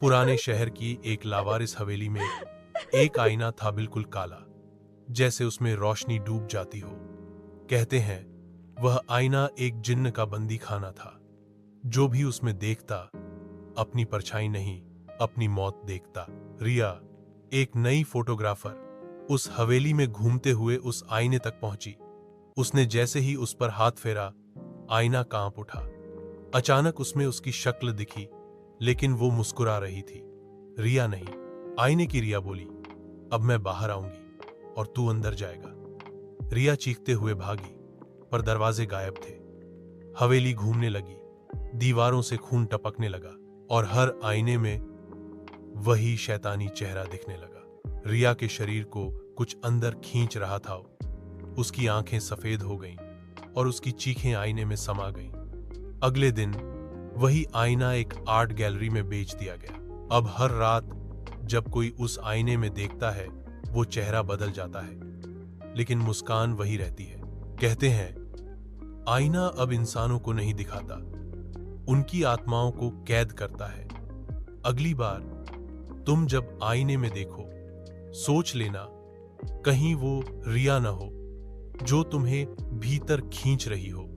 पुराने शहर की एक लावारिस हवेली में एक आईना था, बिल्कुल काला, जैसे उसमें रोशनी डूब जाती हो। कहते हैं वह आईना एक जिन्न का बंदी खाना था। जो भी उसमें देखता अपनी परछाई नहीं, अपनी मौत देखता। रिया, एक नई फोटोग्राफर, उस हवेली में घूमते हुए उस आईने तक पहुंची। उसने जैसे ही उस पर हाथ फेरा, आईना कांप उठा। अचानक उसमें उसकी शक्ल दिखी, लेकिन वो मुस्कुरा रही थी। रिया नहीं, आईने की रिया बोली, अब मैं बाहर आऊंगी और तू अंदर जाएगा। रिया चीखते हुए भागी, पर दरवाजे गायब थे। हवेली घूमने लगी, दीवारों से खून टपकने लगा और हर आईने में वही शैतानी चेहरा दिखने लगा। रिया के शरीर को कुछ अंदर खींच रहा था। उसकी आंखें सफेद हो गईं और उसकी चीखें आईने में समा गईं। अगले दिन वही आईना एक आर्ट गैलरी में बेच दिया गया। अब हर रात जब कोई उस आईने में देखता है, वो चेहरा बदल जाता है, लेकिन मुस्कान वही रहती है। कहते हैं आईना अब इंसानों को नहीं दिखाता, उनकी आत्माओं को कैद करता है। अगली बार तुम जब आईने में देखो, सोच लेना कहीं वो रिया न हो जो तुम्हें भीतर खींच रही हो।